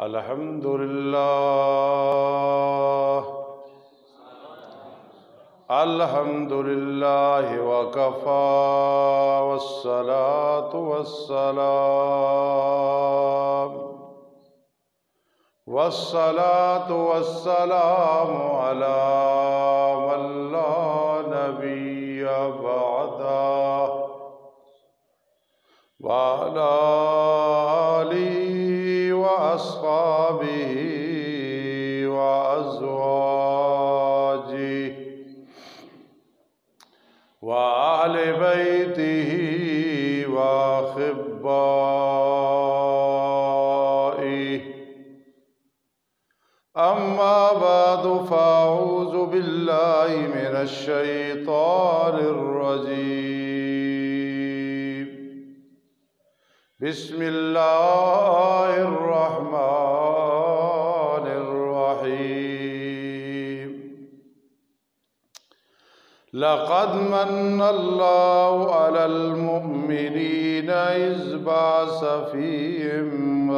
الحمد لله الحمد لله وكفى والصلاة والسلام على من لا نبي بعده وعلى آله وأصحابه وأزواجه وأهل بيته وأحبائه أما بعد فأعوذ بالله من الشيطان الرجيم بسم الله الرحمن الرحيم لقد من الله على المؤمنين إذ بعث فيهم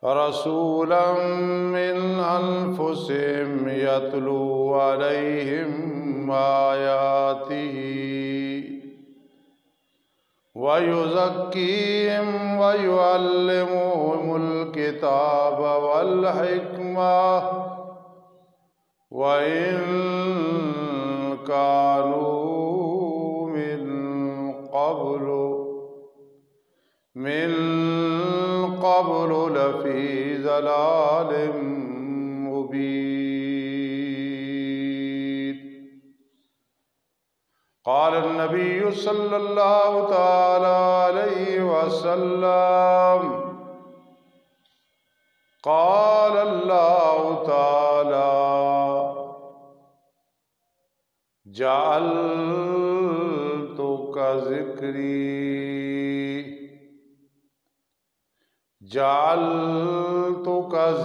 رسولا من أنفسهم يتلو عليهم آياته ويزكيهم ويعلمهم الكتاب والحكمة وإن كانوا من قبل لفي ضلال مبين. قال النبي صلى الله تعالى عليه وسلم قال الله تعالى جعلتك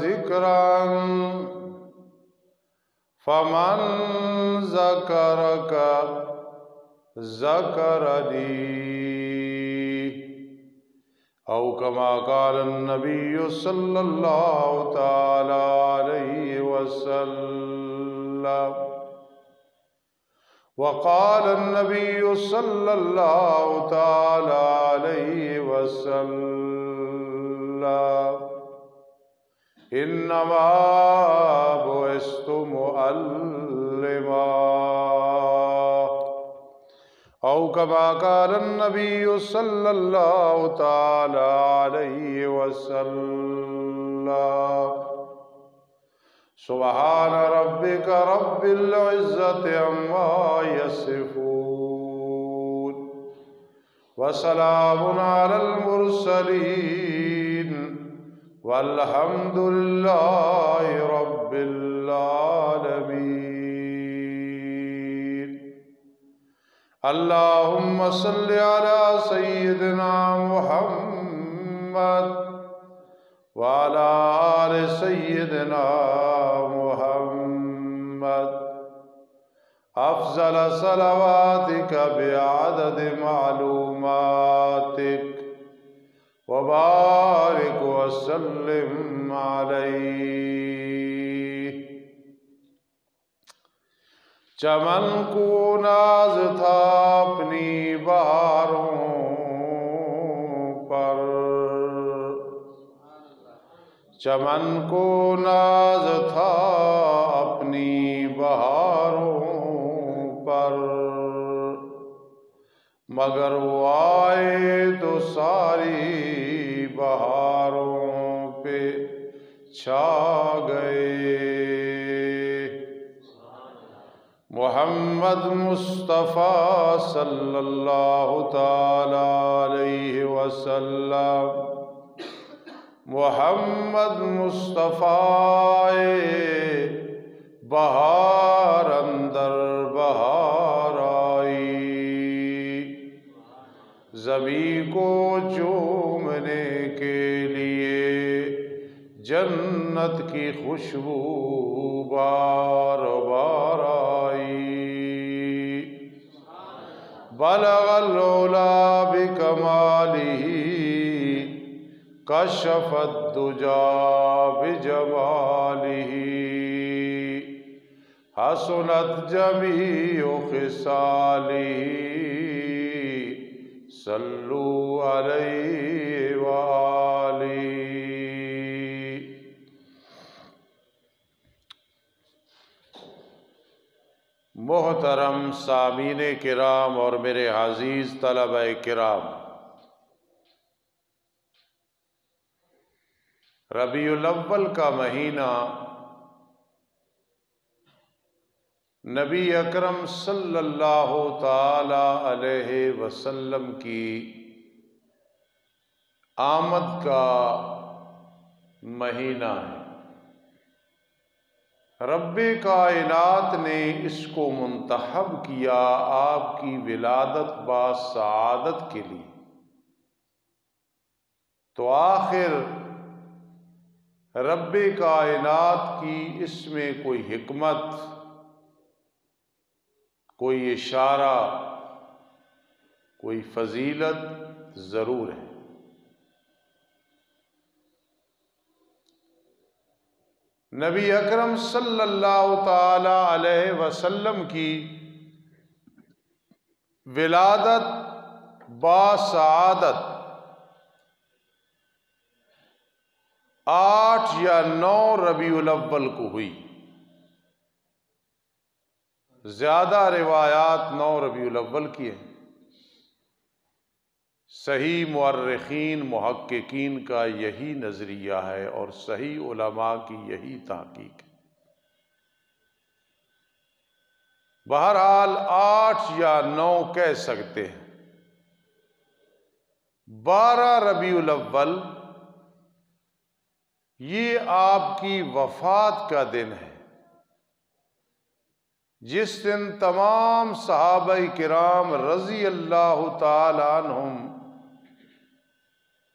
ذكرا فمن ذكرك ذكرني أو كما قال النبي صلى الله تعالى عليه وسلم. وقال النبي صلى الله تعالى عليه وسلم إنما بعثت معلما أو كما قال النبي صلى الله تعالى عليه وسلم. سبحان ربك رب العزة عما يصفون وسلام على المرسلين والحمد لله رب العالمين. اللهم صل على سيدنا محمد وعلى آل سيدنا محمد أفضل صلواتك بعدد معلوماتك وبارك وسلم عليه. چمن کو ناز تھا اپنی بہاروں پر، چمن کو ناز تھا اپنی بہاروں پر، مگر وہ آئے تو ساری بہاروں پہ چھا گئے. محمد مصطفیٰ صلی اللہ تعالی علیہ وسلم، محمد مصطفیٰ بہار اندر بہار آئی، زمیں کو چومنے کے لیے جنت کی خوشبو بار بار آئی. بلغ العلا بکمالہ کشف الدجا بجمالہ حسنت جمیع خصالہ صلو علیہ وآلہ۔ محترم سامعین کرام اور میرے عزیز طلبہ کرام، ربیع الاول کا مہینہ نبی اکرم صلی اللہ تعالی علیہ وسلم کی آمد کا مہینہ ہے۔ رب کائنات نے اس کو منتخب کیا آپ کی ولادت با سعادت کے لیے، تو آخر رب کائنات کی اس میں کوئی حکمت، کوئی اشارہ، کوئی فضیلت ضرور ہے۔ نبی اکرم صلی اللہ تعالی علیہ وسلم کی ولادت با سعادت 8 یا 9 ربیع الاول کو ہوئی۔ زیادہ روایات 9 ربیع الاول کی ہیں۔ صحیح مورخین محققین کا یہی نظریہ ہے اور صحیح علماء کی یہی تحقیق ہے۔ بہرحال 8 یا 9 کہہ سکتے ہیں۔ 12 ربیع الاول یہ آپ کی وفات کا دن ہے، جس دن تمام صحابہ کرام رضی اللہ تعالی عنہم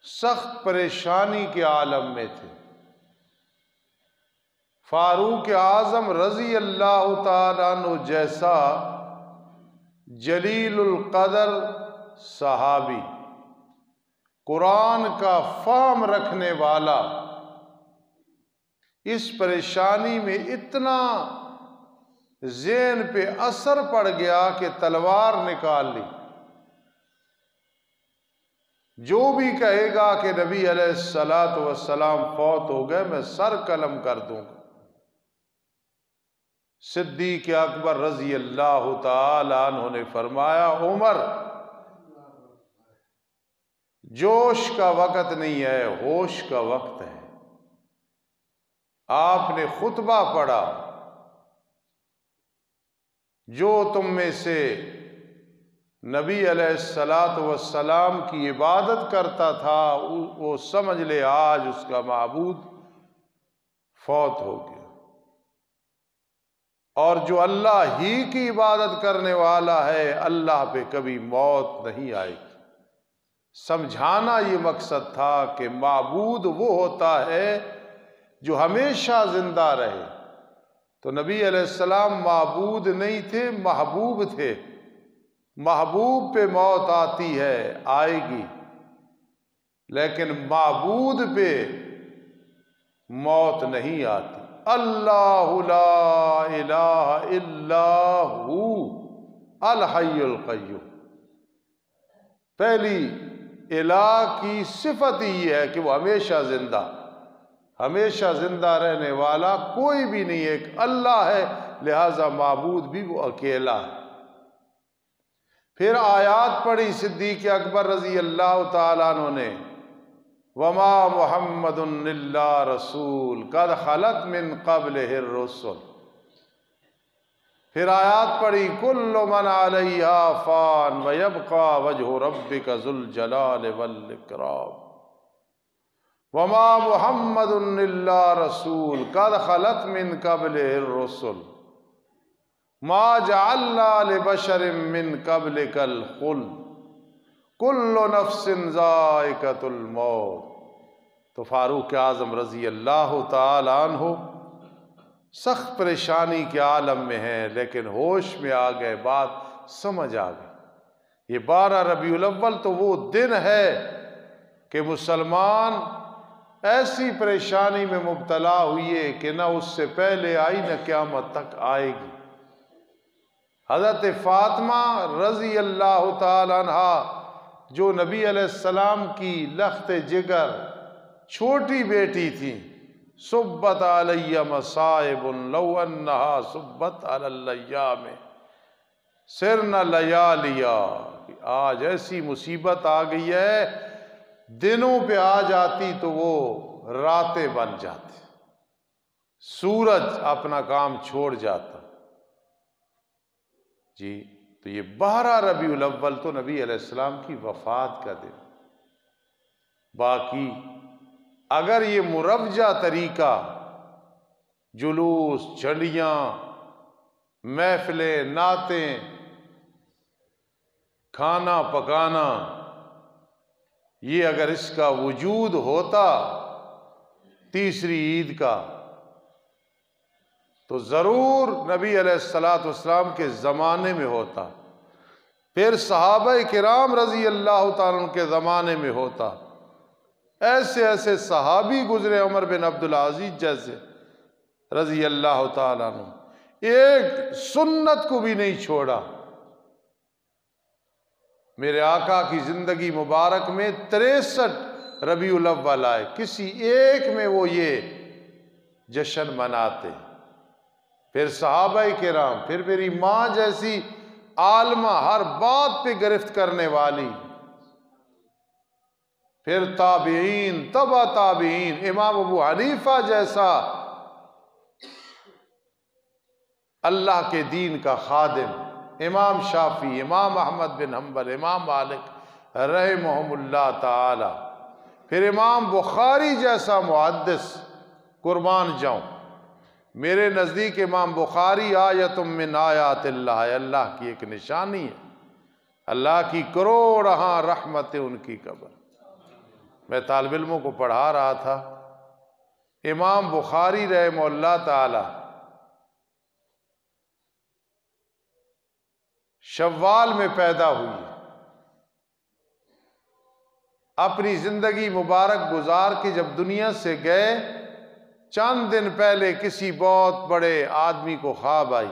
سخت پریشانی کے عالم میں تھے۔ فاروق اعظم رضی اللہ تعالی عنہ جیسا جلیل القدر صحابی، قرآن کا فہم رکھنے والا، اس پریشانی میں اتنا ذہن پہ اثر پڑ گیا کہ تلوار نکال لی۔ جو بھی کہے گا کہ نبی علیہ السلام فوت ہو گئے، میں سر قلم کر دوں گا۔ صدیق اکبر رضی اللہ تعالی عنہ نے فرمایا، عمر، جوش کا وقت نہیں ہے، ہوش کا وقت ہے۔ آپ نے خطبہ پڑھا، جو تم میں سے نبی علیہ السلام کی عبادت کرتا تھا وہ سمجھ لے آج اس کا معبود فوت ہو گیا، اور جو اللہ ہی کی عبادت کرنے والا ہے اللہ پہ کبھی موت نہیں آئے گی۔ سمجھانا یہ مقصد تھا کہ معبود وہ ہوتا ہے جو ہمیشہ زندہ رہے۔ تو نبی علیہ السلام معبود نہیں تھے، محبوب تھے۔ محبوب پہ موت آتی ہے، آئے گی، لیکن معبود پہ موت نہیں آتی۔ اللہ لا الہ الا ہو الحی القیوم۔ پہلی الہ کی صفت ہی ہے کہ وہ ہمیشہ زندہ رہنے والا کوئی بھی نہیں، ایک اللہ ہے، لہذا معبود بھی وہ اکیلا ہے۔ پھر آیات پڑھی صدیق اکبر رضی اللہ تعالیٰ عنہ نے، وما محمد الا رسول قد خلت من قبلہ الرسل۔ پھر آیات پڑھی کل من علیہا فان ویبقى وجہ ربک ذو الجلال والاکرام۔ وما محمد الا رسول قد خلت من قبلہ الرسل ما جعلنا لبشر من قبلک الخلد کل نفس ذائقۃ الموت۔ تو فاروق اعظم رضی اللہ تعالی عنہ سخت پریشانی کے عالم میں ہیں، لیکن ہوش میں آ گئے، بات سمجھ آ گئی۔ یہ 12 ربیع الاول تو وہ دن ہے کہ مسلمان ایسی پریشانی میں مبتلا ہوئی ہے کہ نہ اس سے پہلے آئی نہ قیامت تک آئے گی۔ حضرت فاطمہ رضی اللہ تعالی عنہا جو نبی علیہ السلام کی لخت جگر چھوٹی بیٹی تھی، صبت علی مصائب لو انہا صبت علی الایام سرن لیالیا، آج ایسی مصیبت آ گئی ہے، دنوں پہ آ جاتی تو وہ راتیں بن جاتی، سورج اپنا کام چھوڑ جاتا۔ جی تو یہ 12 ربیع الاول تو نبی علیہ السلام کی وفات کا دن۔ باقی اگر یہ مروجہ طریقہ، جلوس، جھنڈیاں، محفلیں، نعتیں، کھانا پکانا، یہ اگر اس کا وجود ہوتا تیسری عید کا تو ضرور نبی علیہ السلام کے زمانے میں ہوتا، پھر صحابہ کرام رضی اللہ تعالیٰ عنہ کے زمانے میں ہوتا۔ ایسے ایسے صحابی گزرے، عمر بن عبدالعزیز جیسے رضی اللہ تعالیٰ عنہ، ایک سنت کو بھی نہیں چھوڑا۔ میرے آقا کی زندگی مبارک میں 63 ربیع الاول آئے، کسی ایک میں وہ یہ جشن مناتے۔ پھر صحابہ کرام، پھر میری ماں جیسی عالمہ ہر بات پہ گرفت کرنے والی، پھر تابعین، تبع تابعین، امام ابو حنیفہ جیسا اللہ کے دین کا خادم، امام شافعی، امام احمد بن حنبل، امام مالک رحمہم اللہ تعالی، پھر امام بخاری جیسا محدث، قربان جاؤں۔ میرے نزدیک امام بخاری آیت من آیات اللہ ہے، اللہ کی ایک نشانی ہے، اللہ کی کروڑہاں رحمتیں ان کی قبر۔ میں طالب علموں کو پڑھا رہا تھا، امام بخاری رحمہ اللہ تعالی شوال میں پیدا ہوئی، اپنی زندگی مبارک گزار کے جب دنیا سے گئے، چند دن پہلے کسی بہت بڑے آدمی کو خواب آئی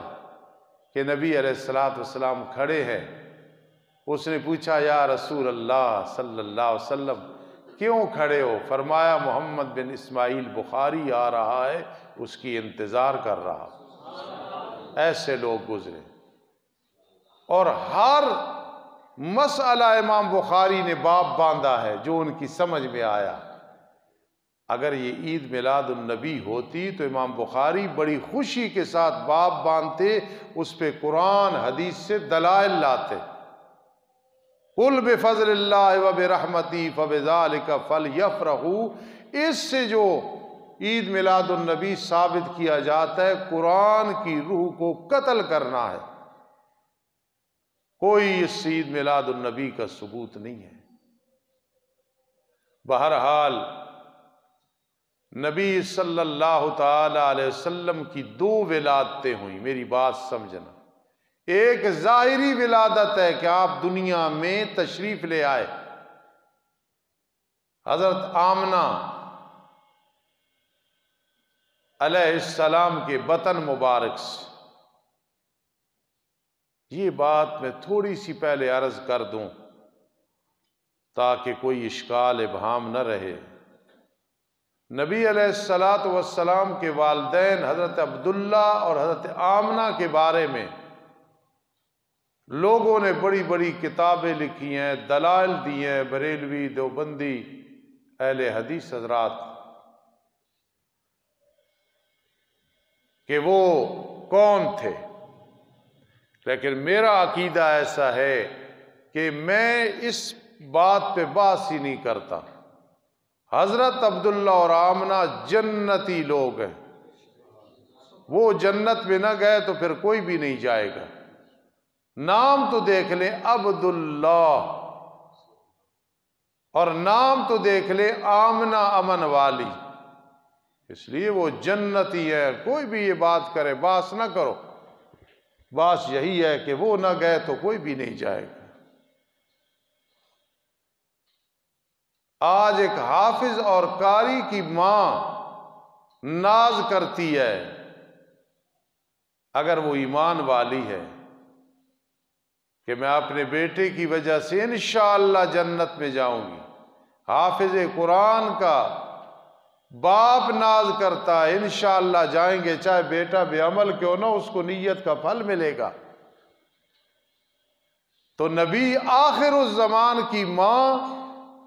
کہ نبی علیہ السلام کھڑے ہیں۔ اس نے پوچھا یا رسول اللہ صلی اللہ علیہ وسلم کیوں کھڑے ہو؟ فرمایا محمد بن اسماعیل بخاری آ رہا ہے، اس کی انتظار کر رہا۔ ایسے لوگ گزرے، اور ہر مسئلہ امام بخاری نے باب باندھا ہے جو ان کی سمجھ میں آیا۔ اگر یہ عید میلاد النبی ہوتی تو امام بخاری بڑی خوشی کے ساتھ باب باندھتے، اس پہ قرآن حدیث سے دلائل لاتے۔ قُلْ بِفَضْلِ اللَّهِ وَبِرَحْمَتِهِ فَبِذَلِكَ فَلْيَفْرَحُوا، اس سے جو عید میلاد النبی ثابت کیا جاتا ہے، قرآن کی روح کو قتل کرنا ہے، کوئی اس عید میلاد النبی کا ثبوت نہیں ہے۔ بہرحال نبی صلی اللہ تعالی علیہ وسلم کی 2 ولادتیں ہوئیں، میری بات سمجھنا۔ ایک ظاہری ولادت ہے کہ آپ دنیا میں تشریف لے آئے، حضرت آمنہ علیہ السلام کے بطن مبارک سے۔ یہ بات میں تھوڑی سی پہلے عرض کر دوں تاکہ کوئی اشکال ابہام نہ رہے۔ نبی علیہ السلام کے والدین حضرت عبداللہ اور حضرت آمنہ کے بارے میں لوگوں نے بڑی بڑی کتابیں لکھی ہیں، دلائل دی ہیں، بریلوی، دیوبندی، اہل حدیث حضرات، کہ وہ کون تھے۔ لیکن میرا عقیدہ ایسا ہے کہ میں اس بات پہ بحث ہی نہیں کرتا۔ حضرت عبداللہ اور آمنہ جنتی لوگ ہیں، وہ جنت میں نہ گئے تو پھر کوئی بھی نہیں جائے گا۔ نام تو دیکھ لیں عبداللہ، اور نام تو دیکھ لیں آمنہ، امن والی، اس لیے وہ جنتی ہے۔ کوئی بھی یہ بات کرے، بحث نہ کرو، بات یہی ہے کہ وہ نہ گئے تو کوئی بھی نہیں جائے گا۔ آج ایک حافظ اور قاری کی ماں ناز کرتی ہے، اگر وہ ایمان والی ہے، کہ میں اپنے بیٹے کی وجہ سے انشاءاللہ جنت میں جاؤں گی۔ حافظ قرآن کا باپ ناز کرتا ہے انشاءاللہ جائیں گے، چاہے بیٹا بے عمل کیوں نہ، اس کو نیت کا پھل ملے گا۔ تو نبی آخر الزمان کی ماں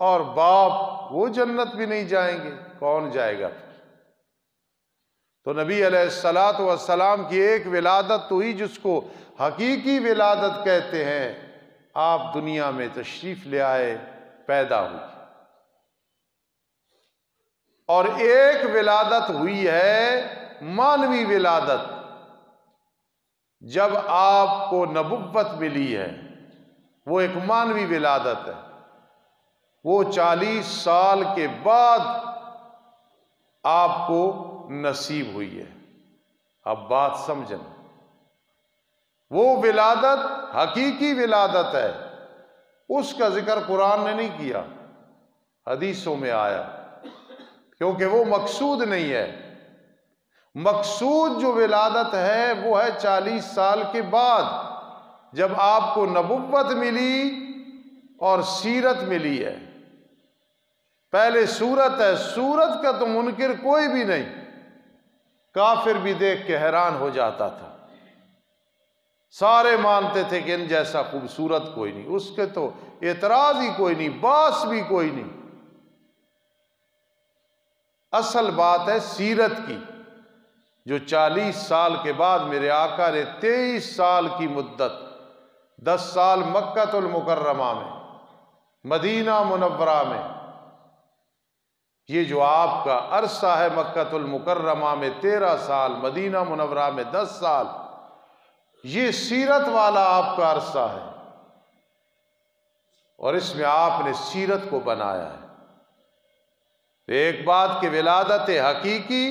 اور باپ وہ جنت بھی نہیں جائیں گے، کون جائے گا؟ تو نبی علیہ السلام کی ایک ولادت تو ہوئی جس کو حقیقی ولادت کہتے ہیں، آپ دنیا میں تشریف لے آئے، پیدا ہوئی۔ اور ایک ولادت ہوئی ہے مانوی ولادت، جب آپ کو نبوت ملی ہے، وہ ایک مانوی ولادت ہے، وہ 40 سال کے بعد آپ کو نصیب ہوئی ہے۔ اب بات سمجھیں، وہ ولادت حقیقی ولادت ہے، اس کا ذکر قرآن نے نہیں کیا، حدیثوں میں آیا، کیونکہ وہ مقصود نہیں ہے۔ مقصود جو ولادت ہے وہ ہے 40 سال کے بعد، جب آپ کو نبوت ملی اور سیرت ملی ہے۔ پہلے صورت ہے، صورت کا تو منکر کوئی بھی نہیں، کافر بھی دیکھ کے حیران ہو جاتا تھا، سارے مانتے تھے کہ ان جیسا خوبصورت کوئی نہیں، اس کے تو اعتراض ہی کوئی نہیں، باس بھی کوئی نہیں۔ اصل بات ہے سیرت کی، جو 40 سال کے بعد میرے آقا نے 23 سال کی مدت، 10 سال مکہ المکرمہ میں، مدینہ منورہ میں، یہ جو آپ کا عرصہ ہے مکہ المکرمہ میں 13 سال، مدینہ منورہ میں 10 سال، یہ سیرت والا آپ کا عرصہ ہے، اور اس میں آپ نے سیرت کو بنایا ہے۔ ایک بات کہ ولادت حقیقی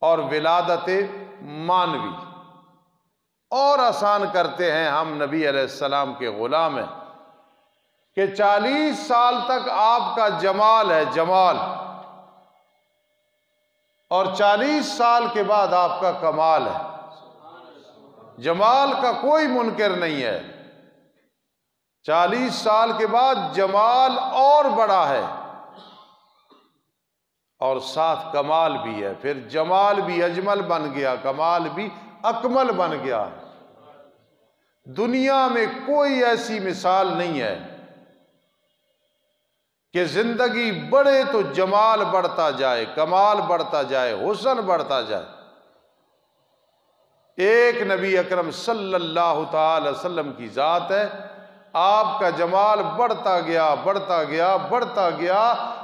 اور ولادت مانوی، اور آسان کرتے ہیں ہم نبی علیہ السلام کے غلام ہیں، کہ 40 سال تک آپ کا جمال ہے، جمال، اور 40 سال کے بعد آپ کا کمال ہے۔ جمال کا کوئی منکر نہیں ہے، 40 سال کے بعد جمال اور بڑا ہے، اور ساتھ کمال بھی ہے، پھر جمال بھی اجمل بن گیا، کمال بھی اکمل بن گیا۔ دنیا میں کوئی ایسی مثال نہیں ہے کہ زندگی بڑھے تو جمال بڑھتا جائے، کمال بڑھتا جائے، حسن بڑھتا جائے۔ ایک نبی اکرم صلی اللہ تعالی وسلم کی ذات ہے، آپ کا جمال بڑھتا گیا، بڑھتا گیا، بڑھتا گیا،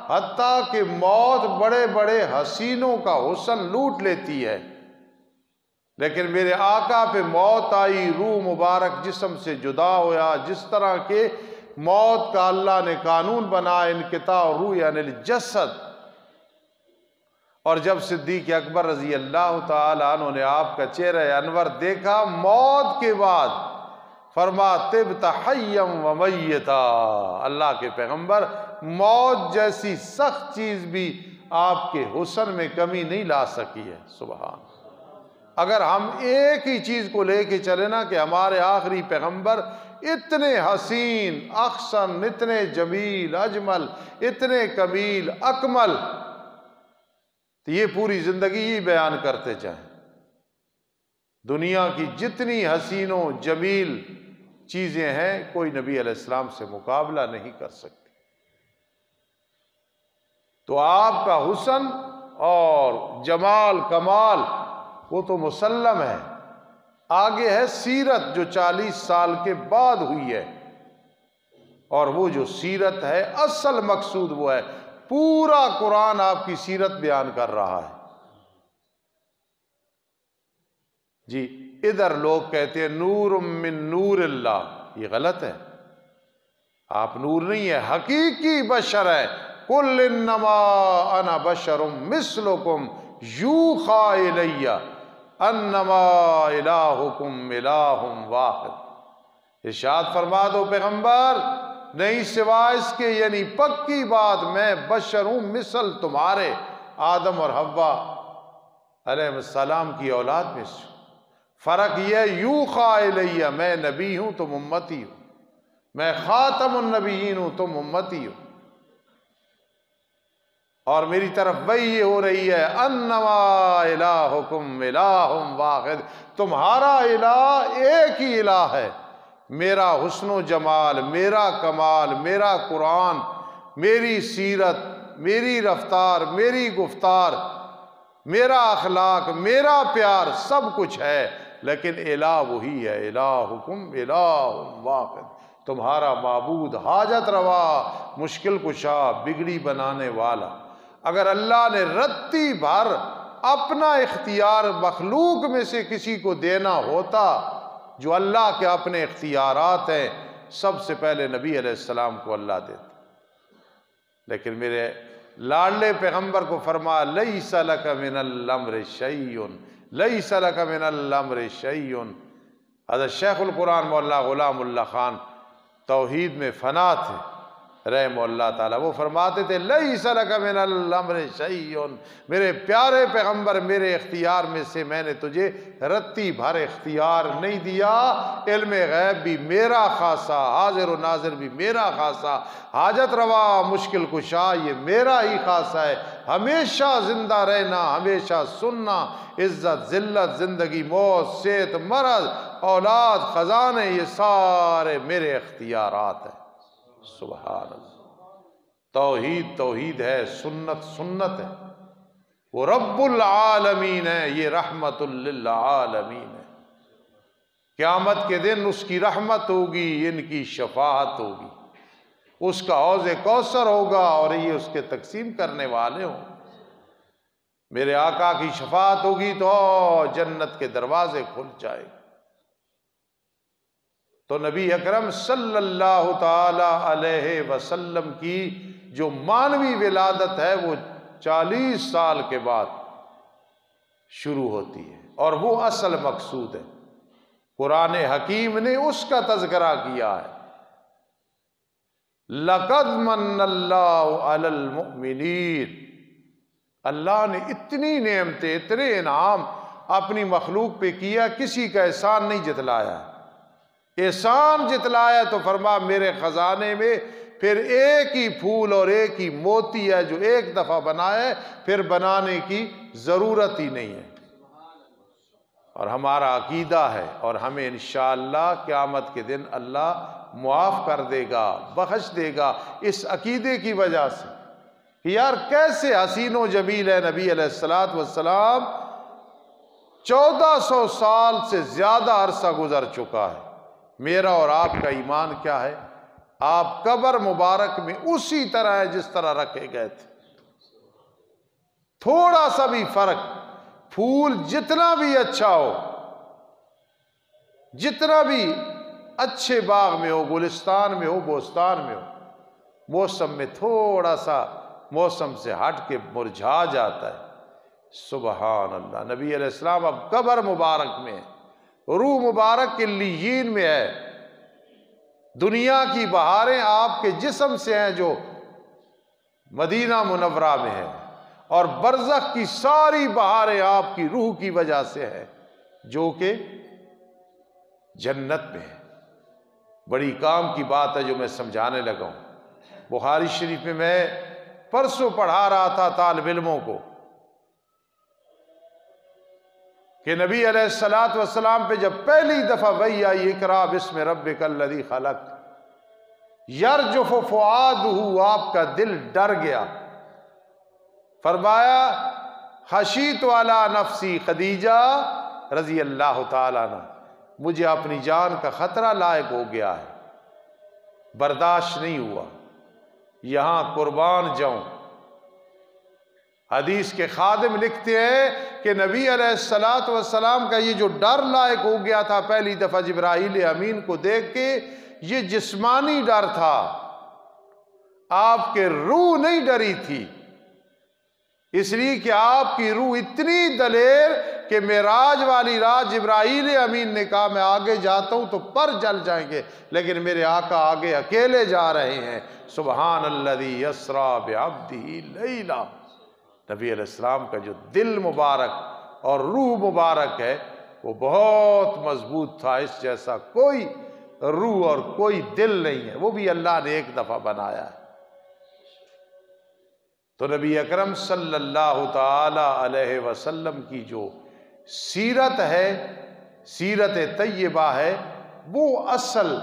حتیٰ کہ موت بڑے بڑے حسینوں کا حسن لوٹ لیتی ہے، لیکن میرے آقا پہ موت آئی، روح مبارک جسم سے جدا ہوا، جس طرح کے موت کا اللہ نے قانون بنا، انقطاع روح یعنی الجسد۔ اور جب صدیق اکبر رضی اللہ تعالی عنہ نے آپ کا چہرہ انور دیکھا موت کے بعد، فرما طبت حیا و میتا، اللہ کے پیغمبر موت جیسی سخت چیز بھی آپ کے حسن میں کمی نہیں لا سکی ہے۔ سبحان۔ اگر ہم ایک ہی چیز کو لے کے چلے نا کہ ہمارے آخری پیغمبر اتنے حسین، احسن، اتنے جمیل، اجمل، اتنے کمیل، اکمل، تو یہ پوری زندگی ہی بیان کرتے جائیں۔ دنیا کی جتنی حسین و جمیل چیزیں ہیں، کوئی نبی علیہ السلام سے مقابلہ نہیں کر سکتی۔ تو آپ کا حسن اور جمال، کمال، وہ تو مسلم ہے۔ آگے ہے سیرت جو 40 سال کے بعد ہوئی ہے، اور وہ جو سیرت ہے اصل مقصود وہ ہے، پورا قرآن آپ کی سیرت بیان کر رہا ہے۔ جی ادھر لوگ کہتے ہیں نور من نور اللہ، یہ غلط ہے، آپ نور نہیں ہے، حقیقی بشر ہے۔ قل انما انا بشر مثلکم یوحی الی انما الہکم الہ واحد۔ ارشاد فرما دو پیغمبر نہیں سوائے اس کے، یعنی پکی بات میں بشر ہوں مثل تمہارے، آدم اور حوا علیہ السلام کی اولاد میں سے۔ فرق یہ یوحیٰ الیہ، میں نبی ہوں تم امتی ہو، میں خاتم النبیین ہوں تم امتی ہو، اور میری طرف وحی ہو رہی ہے انما الہکم الہ واحد، تمہارا الہ ایک ہی الہ ہے۔ میرا حسن و جمال، میرا کمال، میرا قرآن، میری سیرت، میری رفتار، میری گفتار، میرا اخلاق، میرا پیار، سب کچھ ہے، لیکن الہ وہی ہے، الہکم الہ واحد، تمہارا معبود حاجت روا، مشکل کشا، بگڑی بنانے والا۔ اگر اللہ نے رتی بھر اپنا اختیار مخلوق میں سے کسی کو دینا ہوتا، جو اللہ کے اپنے اختیارات ہیں، سب سے پہلے نبی علیہ السلام کو اللہ دیتا، لیکن میرے لاڈلے پیغمبر کو فرمایا لیس لک من الامر شیء، لیس لک من الامر شیء۔ حضرت شیخ القرآن مولانا غلام اللہ خان توحید میں فنا تھے رحمہ اللہ تعالیٰ، وہ فرماتے تھے لیس لک من الامر شیء، میرے پیارے پیغمبر میرے اختیار میں سے میں نے تجھے رتی بھر اختیار نہیں دیا، علم غیب بھی میرا خاصہ، حاضر و ناظر بھی میرا خاصہ، حاجت روا مشکل کشا یہ میرا ہی خاصہ ہے، ہمیشہ زندہ رہنا، ہمیشہ سننا، عزت ذلت، زندگی موت، صحت مرض، اولاد خزانے، یہ سارے میرے اختیارات ہیں۔ سبحان اللہ، توحید توحید ہے، سنت سنت ہے، وہ رب العالمین ہے، یہ رحمت للعالمین ہے۔ قیامت کے دن اس کی رحمت ہوگی، ان کی شفاعت ہوگی، اس کا حوض کوثر ہوگا اور یہ اس کے تقسیم کرنے والے ہوں۔ میرے آقا کی شفاعت ہوگی تو جنت کے دروازے کھل جائے گے۔ تو نبی اکرم صلی اللہ تعالی علیہ وسلم کی جو مانوی ولادت ہے وہ 40 سال کے بعد شروع ہوتی ہے، اور وہ اصل مقصود ہے۔ قرآن حکیم نے اس کا تذکرہ کیا ہے، لَقَدْ مَنَّ اللَّهُ عَلَى الْمُؤْمِنِينَ، اللہ نے اتنی نعمتیں، اتنے انعام اپنی مخلوق پہ کیا، کسی کا احسان نہیں جتلایا۔ احسان جتلایا تو فرما میرے خزانے میں پھر ایک ہی پھول اور ایک ہی موتی ہے جو ایک دفعہ بنائے، پھر بنانے کی ضرورت ہی نہیں ہے۔ اور ہمارا عقیدہ ہے، اور ہمیں انشاءاللہ قیامت کے دن اللہ معاف کر دے گا، بخش دے گا، اس عقیدے کی وجہ سے کہ یار کیسے حسین و جمیل ہے نبی علیہ السلام، 1400 سال سے زیادہ عرصہ گزر چکا ہے۔ میرا اور آپ کا ایمان کیا ہے؟ آپ قبر مبارک میں اسی طرح ہیں جس طرح رکھے گئے تھے، تھوڑا سا بھی فرق، پھول جتنا بھی اچھا ہو، جتنا بھی اچھے باغ میں ہو، گلستان میں ہو، بوستان میں ہو، موسم میں تھوڑا سا موسم سے ہٹ کے مرجھا جاتا ہے۔ سبحان اللہ، نبی علیہ السلام اب قبر مبارک میں ہے، روح مبارک کے لیین میں ہے، دنیا کی بہاریں آپ کے جسم سے ہیں جو مدینہ منورہ میں ہے، اور برزخ کی ساری بہاریں آپ کی روح کی وجہ سے ہے جو کہ جنت میں ہے۔ بڑی کام کی بات ہے جو میں سمجھانے لگا ہوں۔ بخاری شریف میں میں پرسوں پڑھا رہا تھا طالب علموں کو کہ نبی علیہ السلام پہ جب پہلی دفعہ وحی آئی اقرأ بسم ربک الذی خلق، یرجف فؤادہ، آپ کا دل ڈر گیا، فرمایا خشیت علی نفسی، خدیجہ رضی اللہ تعالیٰ عنہ، مجھے اپنی جان کا خطرہ لاحق ہو گیا ہے، برداشت نہیں ہوا، یہاں قربان جاؤں۔ حدیث کے خادم لکھتے ہیں کہ نبی علیہ السلام کا یہ جو ڈر لاحق ہو گیا تھا پہلی دفعہ جبرائیل امین کو دیکھ کے، یہ جسمانی ڈر تھا، آپ کے روح نہیں ڈری تھی، اس لیے کہ آپ کی روح اتنی دلیر کہ معراج والی رات جبرائیل امین نے کہا میں آگے جاتا ہوں تو پر جل جائیں گے، لیکن میرے آقا آگے اکیلے جا رہے ہیں۔ سبحان الذی یسری بعبدہ لیلا۔ نبی علیہ السلام کا جو دل مبارک اور روح مبارک ہے وہ بہت مضبوط تھا، اس جیسا کوئی روح اور کوئی دل نہیں ہے، وہ بھی اللہ نے ایک دفعہ بنایا ہے۔ تو نبی اکرم صلی اللہ تعالی علیہ وسلم کی جو سیرت ہے، سیرت طیبہ ہے، وہ اصل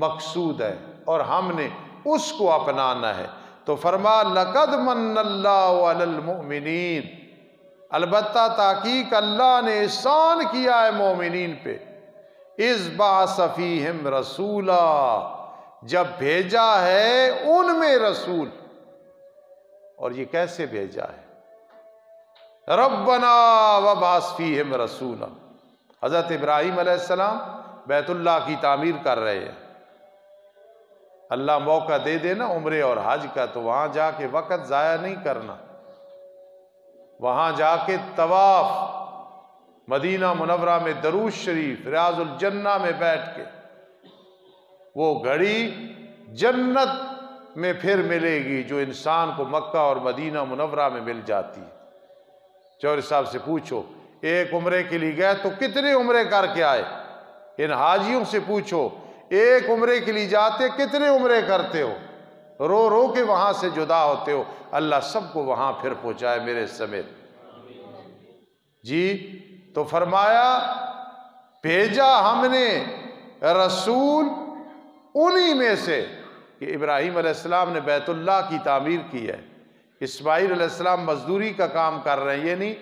مقصود ہے اور ہم نے اس کو اپنانا ہے۔ تو فرما لقد من اللہ علی المؤمنین، البتہ تحقیق اللہ نے احسان کیا ہے مومنین پہ، اذ بعث فیہم رسولا، جب بھیجا ہے ان میں رسول۔ اور یہ کیسے بھیجا ہے؟ ربنا وابعث فیہم رسولا۔ حضرت ابراہیم علیہ السلام بیت اللہ کی تعمیر کر رہے ہیں، اللہ موقع دے دینا عمرے اور حج کا تو وہاں جا کے وقت ضائع نہیں کرنا، وہاں جا کے طواف، مدینہ منورہ میں درود شریف، ریاض الجنہ میں بیٹھ کے، وہ گھڑی جنت میں پھر ملے گی جو انسان کو مکہ اور مدینہ منورہ میں مل جاتی ہے۔ چوہدری صاحب سے پوچھو ایک عمرے کے لیے گئے تو کتنے عمرے کر کے آئے؟ ان حاجیوں سے پوچھو ایک عمرے کے لیے جاتے کتنے عمرے کرتے ہو؟ رو رو کے وہاں سے جدا ہوتے ہو۔ اللہ سب کو وہاں پھر پہنچائے میرے سمیت۔ جی تو فرمایا بھیجا ہم نے رسول انہی میں سے، کہ ابراہیم علیہ السلام نے بیت اللہ کی تعمیر کی ہے، اسماعیل علیہ السلام مزدوری کا کام کر رہے ہیں، یہ نہیں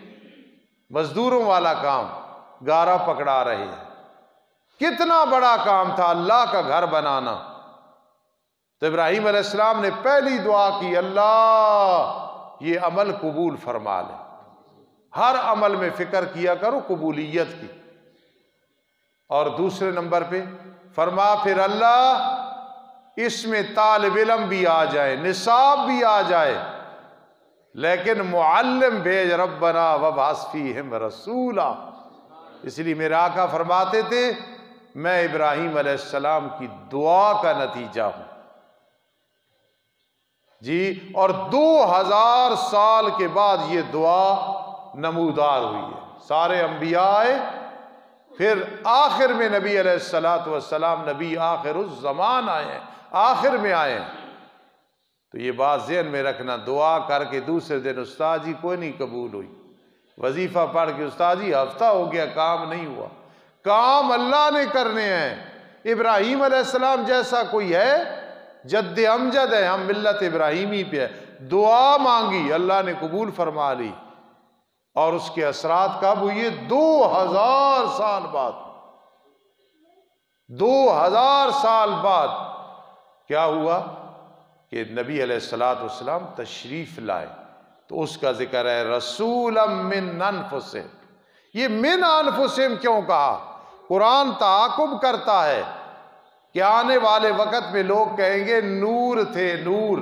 مزدوروں والا کام، گارا پکڑا رہے ہیں۔ کتنا بڑا کام تھا اللہ کا گھر بنانا۔ تو ابراہیم علیہ السلام نے پہلی دعا کی، اللہ یہ عمل قبول فرما لے۔ ہر عمل میں فکر کیا کرو قبولیت کی۔ اور دوسرے نمبر پہ فرما پھر اللہ اس میں طالب علم بھی آ جائے، نصاب بھی آ جائے، لیکن معلم بھیج، ربنا وابعث فیہم رسولا۔ اس لیے میرے آقا فرماتے تھے میں ابراہیم علیہ السلام کی دعا کا نتیجہ ہوں۔ جی اور 2000 سال کے بعد یہ دعا نمودار ہوئی ہے۔ سارے انبیاء آئے، پھر آخر میں نبی علیہ السلام نبی آخر الزمان آئے ہیں، آخر میں آئے ہیں۔ تو یہ بات ذہن میں رکھنا، دعا کر کے دوسرے دن استاد جی کوئی نہیں قبول ہوئی، وظیفہ پڑھ کے استاد جی ہفتہ ہو گیا کام نہیں ہوا۔ کام اللہ نے کرنے ہیں۔ ابراہیم علیہ السلام جیسا کوئی ہے؟ جد امجد ہے، ہم ملت ابراہیمی پہ ہے۔ دعا مانگی اللہ نے قبول فرما لی، اور اس کے اثرات کب ہوئے؟ 2000 سال بعد۔ 2000 سال بعد کیا ہوا کہ نبی علیہ السلام تشریف لائے، تو اس کا ذکر ہے رسولا من انفسہم۔ یہ من انفسہم کیوں کہا؟ قرآن تعاقب کرتا ہے کہ آنے والے وقت میں لوگ کہیں گے نور تھے، نور۔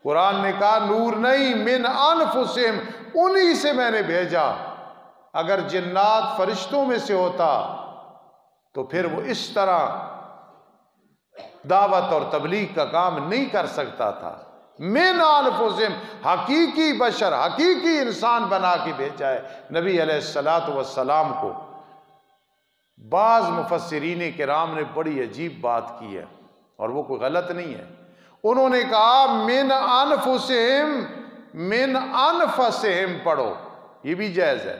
قرآن نے کہا نور نہیں، من انفسہم، انہی سے میں نے بھیجا۔ اگر جنات فرشتوں میں سے ہوتا تو پھر وہ اس طرح دعوت اور تبلیغ کا کام نہیں کر سکتا تھا۔ من انفسہم، حقیقی بشر، حقیقی انسان بنا کے بھیجا ہے نبی علیہ السلام کو۔ بعض مفسرین کرام نے بڑی عجیب بات کی ہے، اور وہ کوئی غلط نہیں ہے۔ انہوں نے کہا من انفسہم، من انفسہم پڑھو، یہ بھی جائز ہے۔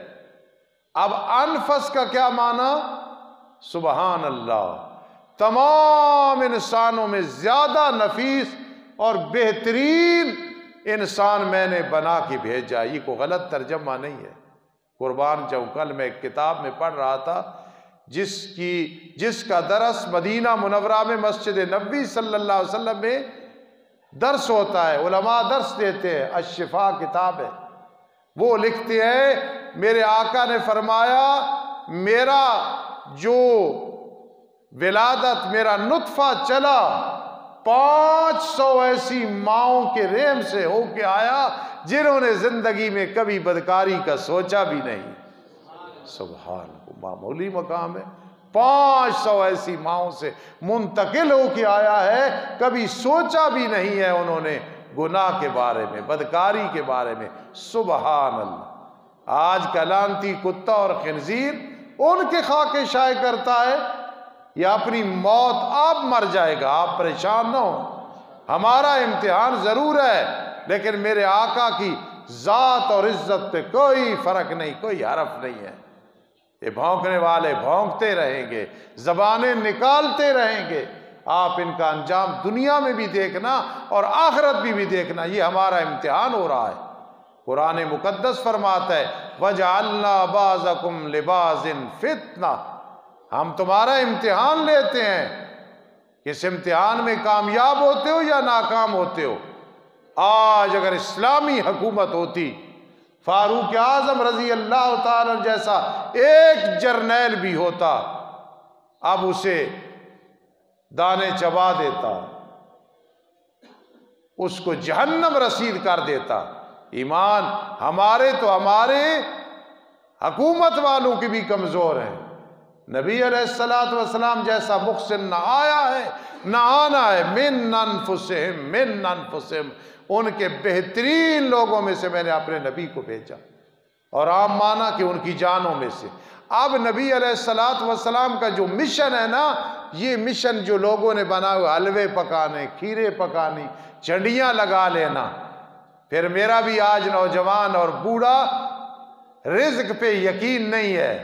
اب انفس کا کیا معنی؟ سبحان اللہ، تمام انسانوں میں زیادہ نفیس اور بہترین انسان میں نے بنا کے بھیجا۔ یہ کوئی غلط ترجمہ نہیں ہے۔ قربان جاؤں، کل میں ایک کتاب میں پڑھ رہا تھا جس کا درس مدینہ منورہ میں مسجد نبوی صلی اللہ علیہ وسلم میں درس ہوتا ہے، علماء درس دیتے ہیں، الشفا کتاب ہے۔ وہ لکھتے ہیں میرے آقا نے فرمایا میرا جو ولادت، میرا نطفہ چلا 500 ایسی ماؤں کے رحم سے ہو کے آیا جنہوں نے زندگی میں کبھی بدکاری کا سوچا بھی نہیں۔ سبحان اللہ، معمولی مقام ہے۔ 500 ایسی ماؤں سے منتقل ہو کے آیا ہے، کبھی سوچا بھی نہیں ہے انہوں نے گناہ کے بارے میں، بدکاری کے بارے میں۔ سبحان اللہ، آج کا لعنتی کتا اور خنزیر ان کے خاکے شائع کرتا ہے، یا اپنی موت آپ مر جائے گا، آپ پریشان نہ ہو۔ ہمارا امتحان ضرور ہے، لیکن میرے آقا کی ذات اور عزت پہ کوئی فرق نہیں، کوئی حرف نہیں ہے۔ یہ بھونکنے والے بھونکتے رہیں گے، زبانیں نکالتے رہیں گے، آپ ان کا انجام دنیا میں بھی دیکھنا اور آخرت بھی دیکھنا۔ یہ ہمارا امتحان ہو رہا ہے۔ قرآن مقدس فرماتا ہے وَجَعَلْنَا بَعْضَكُمْ لِبَعْضٍ فِتْنَةً، ہم تمہارا امتحان لیتے ہیں، اس امتحان میں کامیاب ہوتے ہو یا ناکام ہوتے ہو۔ آج اگر اسلامی حکومت ہوتی، فاروق اعظم رضی اللہ تعالیٰ جیسا ایک جرنیل بھی ہوتا، اب اسے دانے چبا دیتا، اس کو جہنم رسید کر دیتا۔ ایمان ہمارے تو ہمارے حکومت والوں کی بھی کمزور ہے۔ نبی علیہ السلام جیسا محسن نہ آیا ہے نہ آنا ہے۔ من انفسہم، ان کے بہترین لوگوں میں سے میں نے اپنے نبی کو بھیجا، اور عام مانا کہ ان کی جانوں میں سے۔ اب نبی علیہ السلام کا جو مشن ہے نا، یہ مشن جو لوگوں نے بنا ہوا، حلوے پکانے، کھیرے پکانی، چنڈیاں لگا لینا، پھر میرا بھی آج نوجوان اور بوڑھا رزق پہ یقین نہیں ہے،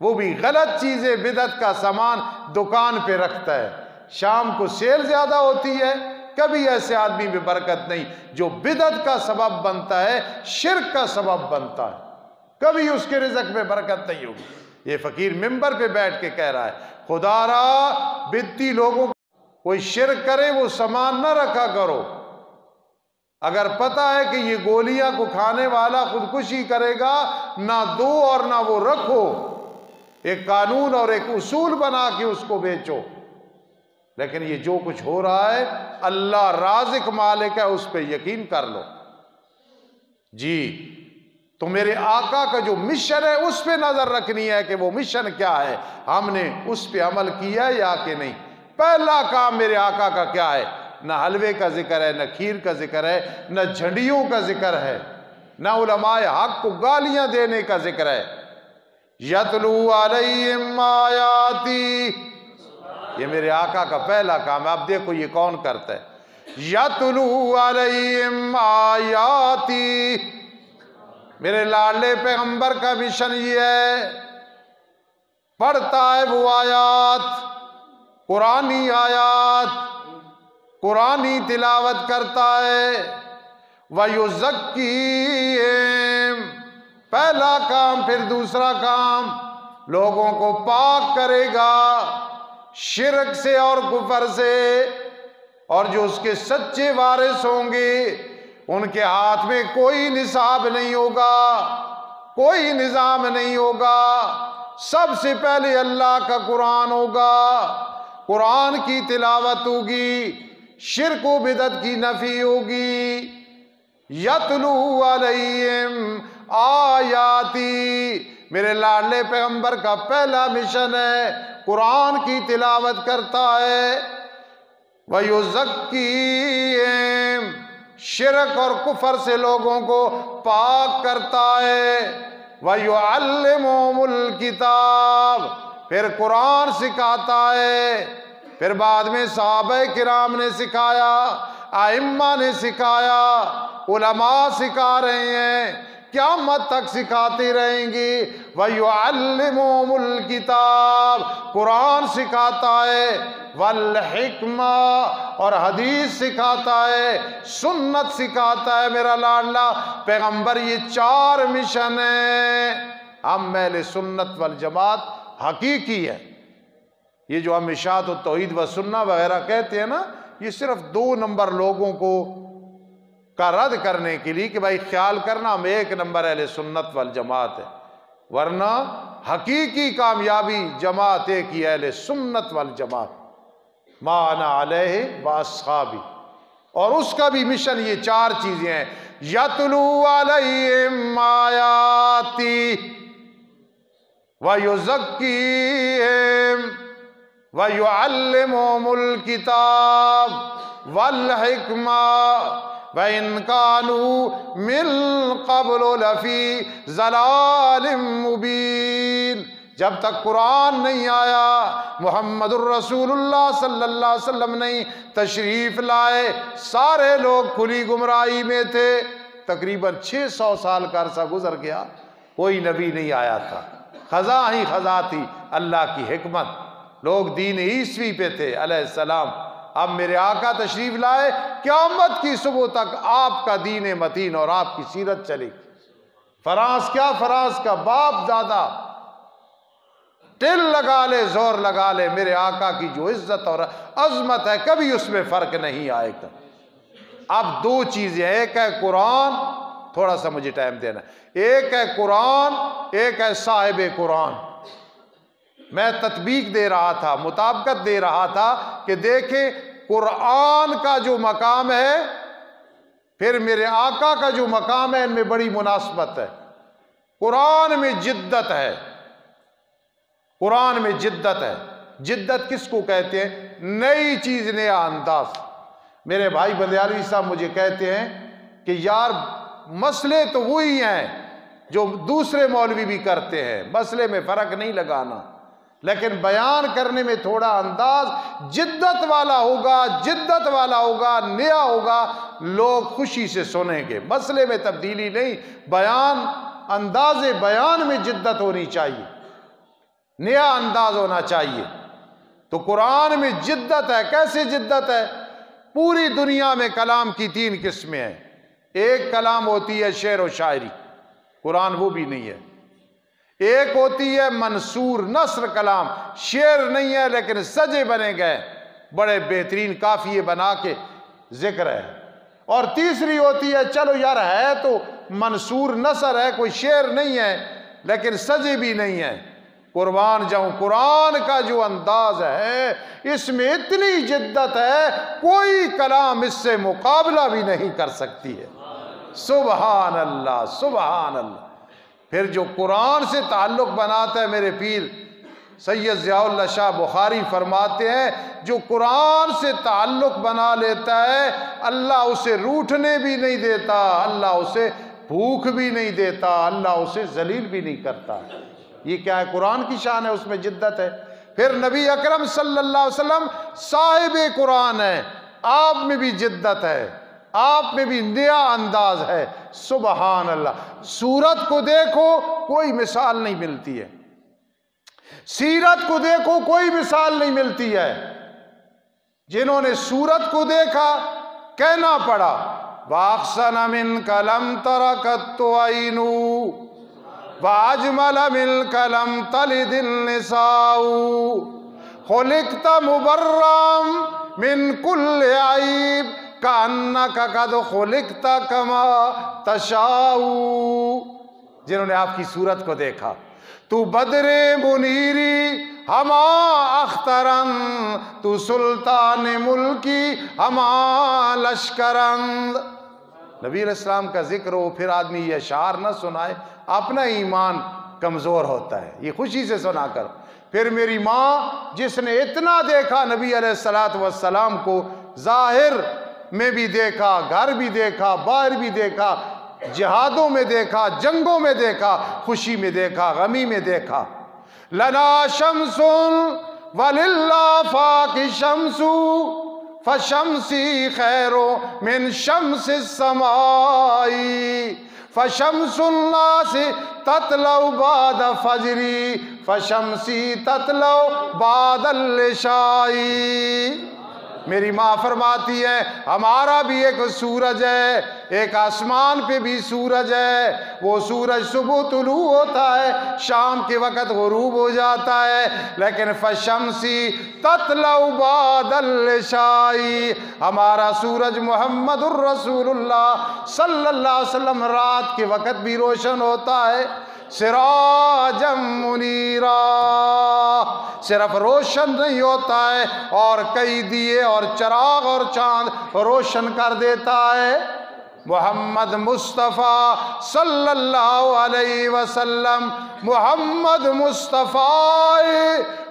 وہ بھی غلط چیزیں، بدعت کا سامان دکان پہ رکھتا ہے۔ شام کو سیل زیادہ ہوتی ہے، کبھی ایسے آدمی میں برکت نہیں جو بدعت کا سبب بنتا ہے، شرک کا سبب بنتا ہے، کبھی اس کے رزق میں برکت نہیں ہوگی۔ یہ فقیر ممبر پہ بیٹھ کے کہہ رہا ہے خدا را بدتی لوگوں کوئی شرک کرے وہ سامان نہ رکھا کرو، اگر پتہ ہے کہ یہ گولیاں کو کھانے والا خودکشی کرے گا، نہ دو اور نہ وہ رکھو، ایک قانون اور ایک اصول بنا کے اس کو بیچو۔ لیکن یہ جو کچھ ہو رہا ہے، اللہ رازق مالک ہے، اس پہ یقین کر لو۔ جی تو میرے آقا کا جو مشن ہے اس پہ نظر رکھنی ہے کہ وہ مشن کیا ہے، ہم نے اس پہ عمل کیا یا کہ نہیں۔ پہلا کام میرے آقا کا کیا ہے؟ نہ حلوے کا ذکر ہے، نہ کھیر کا ذکر ہے، نہ جھنڈیوں کا ذکر ہے، نہ علماء حق کو گالیاں دینے کا ذکر ہے۔ یتلو علیہم آیاتی، یہ میرے آقا کا پہلا کام ہے۔ اب دیکھو یہ کون کرتا ہے؟ یتلو علیہم آیاتی، میرے لاڈلے پیغمبر کا مشن یہ ہے، پڑھتا ہے وہ آیات، قرآنی آیات، قرآنی تلاوت کرتا ہے۔ وَيُزَكِّيهِمْ، پہلا کام، پھر دوسرا کام، لوگوں کو پاک کرے گا شرک سے اور کفر سے، اور جو اس کے سچے وارث ہوں گے ان کے ہاتھ میں کوئی نصاب نہیں ہوگا، کوئی نظام نہیں ہوگا، سب سے پہلے اللہ کا قرآن ہوگا، قرآن کی تلاوت ہوگی، شرک و بدعت کی نفی ہوگی۔ یتلو علیہم آیاتی، میرے لاڈلے پیغمبر کا پہلا مشن ہے، قرآن کی تلاوت کرتا ہے۔ وَيُزَكِّيهِمْ، شرک اور کفر سے لوگوں کو پاک کرتا ہے۔ وَيُعَلِّمُهُمُ الْكِتَابَ، پھر قرآن سکھاتا ہے، پھر بعد میں صحابہ کرام نے سکھایا، ائمہ نے سکھایا، علماء سکھا رہے ہیں، قیامت تک سکھاتے رہیں گے۔ وَيُعَلِّمُهُمُ الْكِتَابَ، قرآن سکھاتا ہے، والحکمہ، اور حدیث سکھاتا ہے، سنت سکھاتا ہے میرا لاڈلا پیغمبر۔ یہ 4 مشن ہیں۔ ہم اہل سنت والجماعت حقیقی ہے۔ یہ جو ہم اشاعت و توحید و سنہ وغیرہ کہتے ہیں نا، یہ صرف 2 نمبر لوگوں کو کا رد کرنے کے لیے کہ بھائی خیال کرنا ہم 1 نمبر اہل سنت والجماعت ہے، ورنہ حقیقی کامیابی جماعت ایک ہی اہل سنت والجماعت، ما انا علیہ واصحابی، اور اس کا بھی مشن یہ 4 چیزیں ہیں۔ یتلو علیہم آیاتی، وَيُزَكِّيهِمْ وَيُعَلِّمُهُمُ الْكِتَابَ وَالْحِكْمَةَ وَإِنْ كَانُوا مِنْ قَبْلُ لَفِي ضَلَالٍ مُبِينٍ۔ جب تک قرآن نہیں آیا، محمد الرسول اللہ صلی اللہ علیہ وسلم نہیں تشریف لائے، سارے لوگ کھلی گمراہی میں تھے۔ تقریباً 600 سال کا عرصہ گزر گیا، کوئی نبی نہیں آیا تھا، خزاں ہی خزاں تھی اللہ کی حکمت، لوگ دین عیسوی پہ تھے علیہ السلام۔ اب میرے آقا تشریف لائے، قیامت کی صبح تک آپ کا دین متین اور آپ کی سیرت چلی۔ فرانس کیا، فرانس کا باپ دادا ٹل لگا لے، زور لگا لے، میرے آقا کی جو عزت اور عظمت ہے کبھی اس میں فرق نہیں آئے گا۔ اب دو چیزیں، ایک ہے قرآن، تھوڑا سا مجھے ٹائم دینا، ایک ہے قرآن، ایک ہے صاحب قرآن۔ میں تطبیق دے رہا تھا، مطابقت دے رہا تھا کہ دیکھیں قرآن کا جو مقام ہے، پھر میرے آقا کا جو مقام ہے، ان میں بڑی مناسبت ہے۔ قرآن میں جدت ہے، قرآن میں جدت ہے۔ جدت کس کو کہتے ہیں؟ نئی چیز، نیا انداز۔ میرے بھائی بندیالوی صاحب مجھے کہتے ہیں کہ یار مسئلے تو وہی ہیں جو دوسرے مولوی بھی کرتے ہیں، مسئلے میں فرق نہیں لگانا، لیکن بیان کرنے میں تھوڑا انداز جدت والا ہوگا، جدت والا ہوگا، نیا ہوگا، لوگ خوشی سے سنیں گے۔ مسئلے میں تبدیلی نہیں، بیان، انداز بیان میں جدت ہونی چاہیے، نیا انداز ہونا چاہیے۔ تو قرآن میں جدت ہے۔ کیسے جدت ہے؟ پوری دنیا میں کلام کی 3 قسمیں ہیں۔ ایک کلام ہوتی ہے شعر و شاعری، قرآن وہ بھی نہیں ہے۔ ایک ہوتی ہے منثور نثر کلام، شعر نہیں ہے لیکن سجے بنے گئے، بڑے بہترین قافیے بنا کے ذکر ہے۔ اور تیسری ہوتی ہے چلو یار ہے تو منثور نثر ہے، کوئی شعر نہیں ہے لیکن سجے بھی نہیں ہے۔ قربان جاؤں، قرآن کا جو انداز ہے اس میں اتنی جدت ہے، کوئی کلام اس سے مقابلہ بھی نہیں کر سکتی ہے۔ سبحان اللہ، سبحان اللہ۔ پھر جو قرآن سے تعلق بناتا ہے، میرے پیر سید ضیاء اللہ شاہ بخاری فرماتے ہیں، جو قرآن سے تعلق بنا لیتا ہے اللہ اسے روٹھنے بھی نہیں دیتا، اللہ اسے بھوک بھی نہیں دیتا، اللہ اسے ذلیل بھی نہیں کرتا۔ یہ کیا ہے؟ قرآن کی شان ہے، اس میں جدت ہے۔ پھر نبی اکرم صلی اللہ علیہ وسلم صاحب قرآن ہے، آپ میں بھی جدت ہے، آپ میں بھی نیا انداز ہے۔ سبحان اللہ۔ سورت کو دیکھو کوئی مثال نہیں ملتی ہے، سیرت کو دیکھو کوئی مثال نہیں ملتی ہے۔ جنہوں نے سورت کو دیکھا کہنا پڑا وَأَحْسَنَ مِنْكَ لَمْ تَرَ قَطُّ عَيْنٌ وَأَجْمَلَ مِنْكَ لَمْ تَلِدِ النِّسَاءُ خُلِقْتَ مُبَرًّا مِنْ كُلِّ عَيْبٍ كَأَنَّكَ قَدْ خُلِقْتَ كَمَا تَشَاءُ۔ جنہوں نے آپ کی صورت کو دیکھا، تو بدر منیری ہما اخترن، تو سلطان ملکی ہما لشکرند۔ نبی علیہ السلام کا ذکر ہو پھر آدمی یہ اشعار نہ سنائے، اپنا ایمان کمزور ہوتا ہے، یہ خوشی سے سنا کر۔ پھر میری ماں جس نے اتنا دیکھا نبی علیہ السلام کو، ظاہر میں بھی دیکھا، گھر بھی دیکھا، باہر بھی دیکھا، جہادوں میں دیکھا، جنگوں میں دیکھا، خوشی میں دیکھا، غمی میں دیکھا۔ لنا شمس وللآفاق شمس فشمسی خیر من شمس السماء فشمس الناس تطلع بعد فجری فشمسی تطلع بعد العشاء۔ میری ماں فرماتی ہے ہمارا بھی ایک سورج ہے، ایک آسمان پہ بھی سورج ہے، وہ سورج صبح طلوع ہوتا ہے، شام کے وقت غروب ہو جاتا ہے، لیکن فشمسی تطلع بعد العشاء، ہمارا سورج محمد الرسول اللہ صلی اللہ علیہ وسلم رات کے وقت بھی روشن ہوتا ہے، سراجا منیرا، صرف روشن نہیں ہوتا ہے اور کئی دیے اور چراغ اور چاند روشن کر دیتا ہے۔ محمد مصطفیٰ صلی اللہ علیہ وسلم، محمد مصطفیٰ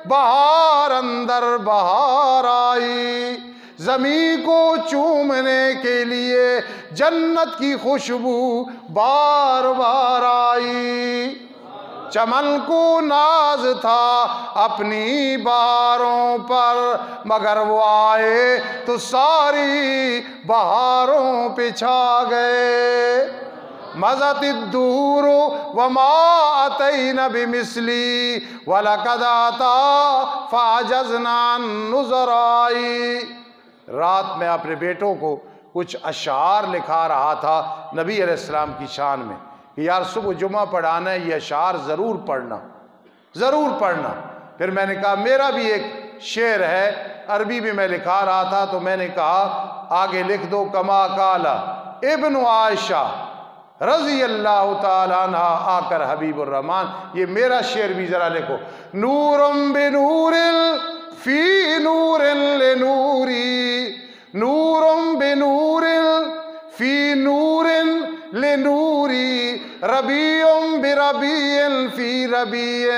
بہار اندر بہار آئی، زمین کو چومنے کے لیے جنت کی خوشبو بار بار آئی، چمن کو ناز تھا اپنی بہاروں پر، مگر وہ آئے تو ساری بہاروں پہ چھا گئے، مزت الدور وما اتین بمثلی ولقد آتا فعجزنا عن نظرائی۔ رات میں اپنے بیٹوں کو کچھ اشعار لکھا رہا تھا نبی علیہ السلام کی شان میں کہ یار صبح جمعہ پڑھانا ہے، یہ اشعار ضرور پڑھنا، ضرور پڑھنا۔ پھر میں نے کہا میرا بھی ایک شعر ہے، عربی میں لکھا رہا تھا، تو میں نے کہا آگے لکھ دو، کما قالا ابن عائشہ رضی اللہ تعالیٰ عنہ آ کر حبیب الرحمن، یہ میرا شعر بھی ذرا لکھو، نورم بنور فی نور لنوری، نورم بنور فی نور لنوری، ربیع بربیع فی ربیع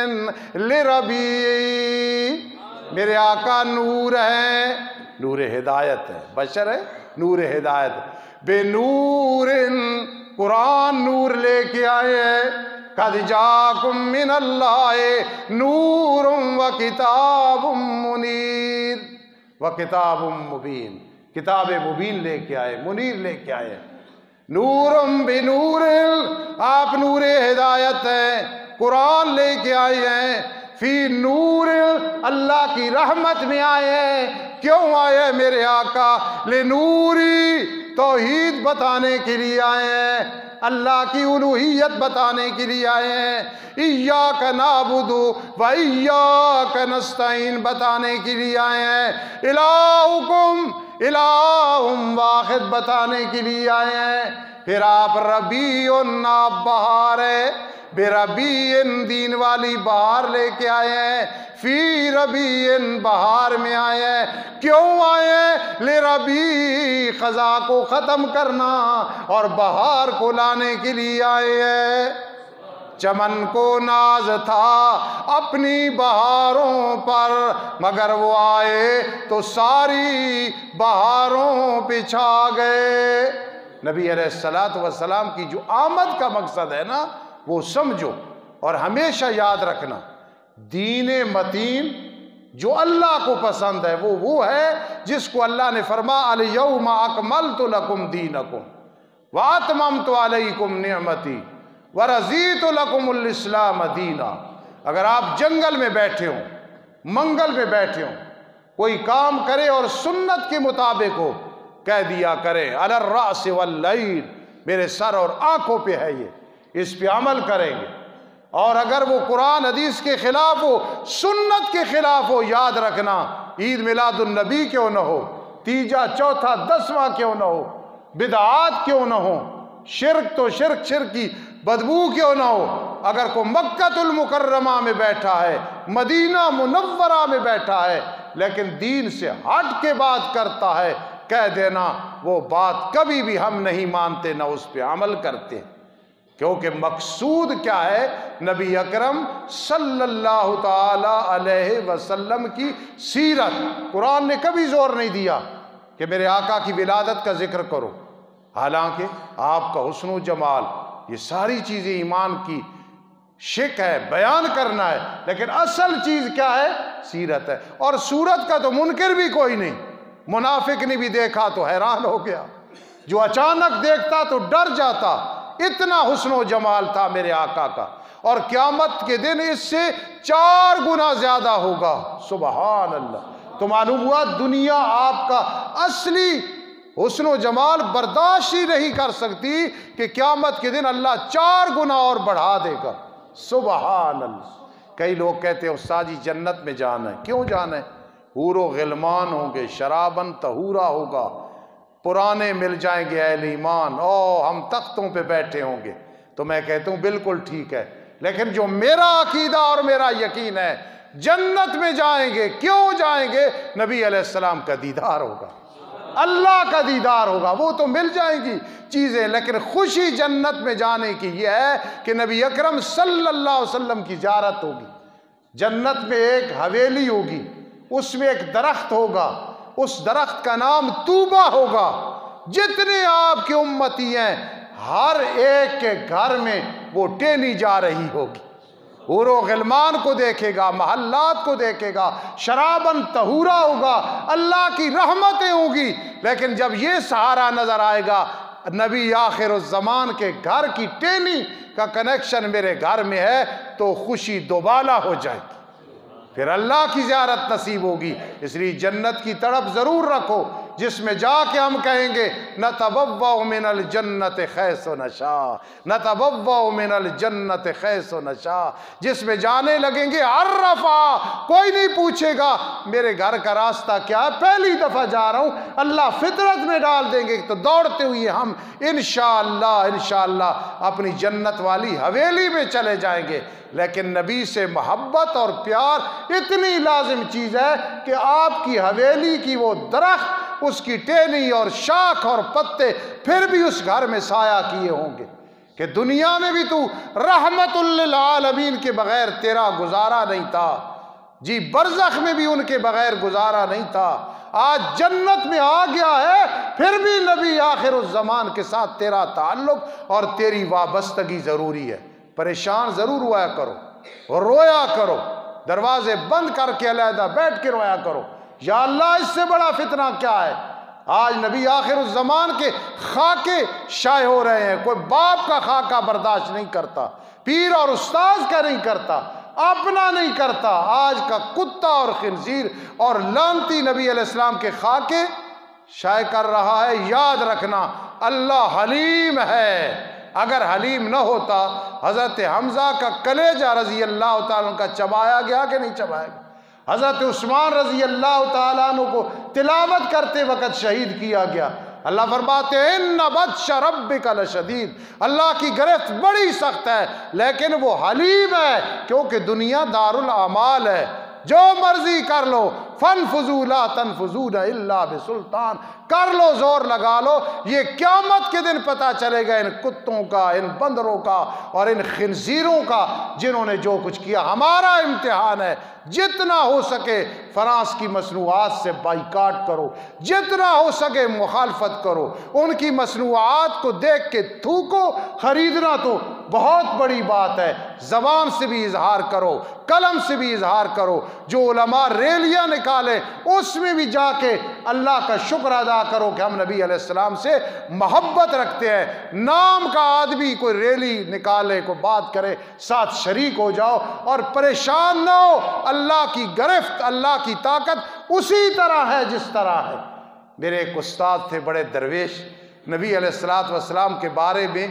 لربیع۔ میرے آقا نور ہیں، نور ہدایت ہے، بشر ہے نور ہدایت، بے نور قرآن نور لے کے آئے ہیں، قد جاکم من اللہ نور و کتاب منیر و کتاب مبین، کتاب مبین لے کے آئے، منیر لے کے آئے، نورم بنور، آپ نور ہدایت ہیں، قرآن لے کے آئے ہیں، فی نور، اللہ کی رحمت میں آئے ہیں۔ کیوں آئے میرے آقا؟ لنوری، توحید بتانے کے لیے آئے ہیں، اللہ کی الوہیت بتانے کے لیے آئے ہیں، ایاک نعبد و ایاک نستعین بتانے کے لیے آئے ہیں، الہکم الہ واحد بتانے کے لیے آئے ہیں۔ پھر آپ ربیع، آپ بہار ہے، بے ربیع دین والی بہار لے کے آئے ہیں، فی ربیع بہار میں آئے ہیں۔ کیوں آئے ہیں؟ لربیع، خزاں کو ختم کرنا اور بہار کو لانے کے لیے آئے ہیں۔ چمن کو ناز تھا اپنی بہاروں پر، مگر وہ آئے تو ساری بہاروں پہ چھا گئے۔ نبی علیہ السلام کی جو آمد کا مقصد ہے نا، وہ سمجھو اور ہمیشہ یاد رکھنا، دین متین جو اللہ کو پسند ہے وہ ہے جس کو اللہ نے فرمایا الیوم اکملت لکم دینکم واتممت علیکم نعمتی ورضیت لکم الاسلام دینا۔ اگر آپ جنگل میں بیٹھے ہوں، منگل میں بیٹھے ہوں، کوئی کام کرے اور سنت کے مطابق ہو، کہہ دیا کریں علی الرأس والعین، میرے سر اور آنکھوں پہ ہے یہ، اس پہ عمل کریں گے۔ اور اگر وہ قرآن حدیث کے خلاف ہو، سنت کے خلاف ہو، یاد رکھنا عید میلاد النبی کیوں نہ ہو، تیجا چوتھا دسواں کیوں نہ ہو، بدعات کیوں نہ ہو، شرک تو شرک کی بدبو کیوں نہ ہو، اگر کوئی مکہ المکرمہ میں بیٹھا ہے، مدینہ منورہ میں بیٹھا ہے، لیکن دین سے ہٹ کے بات کرتا ہے، کہہ دینا وہ بات کبھی بھی ہم نہیں مانتے، نہ اس پہ عمل کرتے، کیونکہ مقصود کیا ہے؟ نبی اکرم صلی اللہ تعالی علیہ وسلم کی سیرت۔ قرآن نے کبھی زور نہیں دیا کہ میرے آقا کی ولادت کا ذکر کرو، حالانکہ آپ کا حسن و جمال، یہ ساری چیزیں ایمان کی شک ہے، بیان کرنا ہے، لیکن اصل چیز کیا ہے؟ سیرت ہے۔ اور صورت کا تو منکر بھی کوئی نہیں، منافق نے بھی دیکھا تو حیران ہو گیا، جو اچانک دیکھتا تو ڈر جاتا، اتنا حسن و جمال تھا میرے آقا کا، اور قیامت کے دن اس سے 4 گنا زیادہ ہوگا، سبحان اللہ۔ تو معلوم ہوا دنیا آپ کا اصلی حسن و جمال برداشت ہی نہیں کر سکتی کہ قیامت کے دن اللہ 4 گنا اور بڑھا دے گا، سبحان اللہ۔ کئی لوگ کہتے ہیں استاد جی جنت میں جانا ہے، کیوں جانا ہے؟ حور و غلمان ہوں گے، شرابن طہورا ہوگا، پرانے مل جائیں گے اہل ایمان، ہم تختوں پہ بیٹھے ہوں گے۔ تو میں کہتا ہوں بالکل ٹھیک ہے، لیکن جو میرا عقیدہ اور میرا یقین ہے، جنت میں جائیں گے، کیوں جائیں گے؟ نبی علیہ السلام کا دیدار ہوگا، اللہ کا دیدار ہوگا، وہ تو مل جائیں گی چیزیں، لیکن خوشی جنت میں جانے کی یہ ہے کہ نبی اکرم صلی اللہ علیہ وسلم کی زیارت ہوگی۔ جنت میں ایک حویلی ہوگی، اس میں ایک درخت ہوگا، اس درخت کا نام طوبہ ہوگا۔ جتنے آپ کی امتی ہیں ہر ایک کے گھر میں وہ ٹہنی جا رہی ہوگی، حور و غلمان کو دیکھے گا، محلات کو دیکھے گا، شراباً طہورا ہوگا، اللہ کی رحمتیں ہوں گی۔ لیکن جب یہ سہارا نظر آئے گا نبی آخر الزمان کے گھر کی ٹہنی کا کنیکشن میرے گھر میں ہے، تو خوشی دوبالا ہو جائے گی، پھر اللہ کی زیارت نصیب ہوگی۔ اس لیے جنت کی تڑپ ضرور رکھو، جس میں جا کے ہم کہیں گے نتبوأ من الجنت حیث نشاء، نتبوأ من الجنت حیث نشاء، جس میں جانے لگیں گے عرفا، کوئی نہیں پوچھے گا میرے گھر کا راستہ کیا ہے، پہلی دفعہ جا رہا ہوں، اللہ فطرت میں ڈال دیں گے تو دوڑتے ہوئے ہم انشاءاللہ اپنی جنت والی حویلی میں چلے جائیں گے۔ لیکن نبی سے محبت اور پیار اتنی لازم چیز ہے کہ آپ کی حویلی کی وہ درخت، اس کی ٹہنی اور شاخ اور پتے پھر بھی اس گھر میں سایہ کیے ہوں گے کہ دنیا میں بھی تو رحمت للعالمین کے بغیر تیرا گزارا نہیں تھا، جی برزخ میں بھی ان کے بغیر گزارا نہیں تھا، آج جنت میں آ گیا ہے پھر بھی نبی آخر الزمان کے ساتھ تیرا تعلق اور تیری وابستگی ضروری ہے۔ پریشان ضرور ہوا کرو اور رویا کرو، دروازے بند کر کے علیحدہ بیٹھ کے رویا کرو، یا اللہ اس سے بڑا فتنہ کیا ہے۔ آج نبی آخر الزمان کے خاکے شائع ہو رہے ہیں، کوئی باپ کا خاکہ برداشت نہیں کرتا، پیر اور استاذ کا نہیں کرتا، اپنا نہیں کرتا، آج کا کتا اور خنزیر اور لعنتی نبی علیہ السلام کے خاکے شائع کر رہا ہے۔ یاد رکھنا اللہ حلیم ہے، اگر حلیم نہ ہوتا حضرت حمزہ کا کلیجہ رضی اللہ تعالیٰ عنہ کا چبایا گیا کہ نہیں چبایا گیا، حضرت عثمان رضی اللہ تعالیٰ عنہ کو تلاوت کرتے وقت شہید کیا گیا۔ اللہ فرماتے ہیں ان بطش ربک لشدید، اللہ کی گرفت بڑی سخت ہے لیکن وہ حلیم ہے، کیونکہ دنیا دارالاعمال ہے، جو مرضی کر لو، فانفذوا لا تنفذون الا بسلطان، کر لو زور لگا لو، یہ قیامت کے دن پتہ چلے گا ان کتوں کا، ان بندروں کا اور ان خنزیروں کا جنہوں نے جو کچھ کیا۔ ہمارا امتحان ہے جتنا ہو سکے فرانس کی مصنوعات سے بائیکاٹ کرو، جتنا ہو سکے مخالفت کرو، ان کی مصنوعات کو دیکھ کے تھوکو، خریدنا تو بہت بڑی بات ہے، زبان سے بھی اظہار کرو، قلم سے بھی اظہار کرو، جو علماء ریلیاں نکالے اس میں بھی جا کے اللہ کا شکر ادا کرو کہ ہم نبی علیہ السلام سے محبت رکھتے ہیں۔ نام کا آدمی کوئی ریلی نکالے، کوئی بات کرے، ساتھ شریک ہو جاؤ اور پریشان نہ ہو، اللہ کی گرفت، اللہ کی طاقت اسی طرح ہے جس طرح ہے۔ میرے ایک استاد تھے بڑے درویش، نبی علیہ السلام کے بارے میں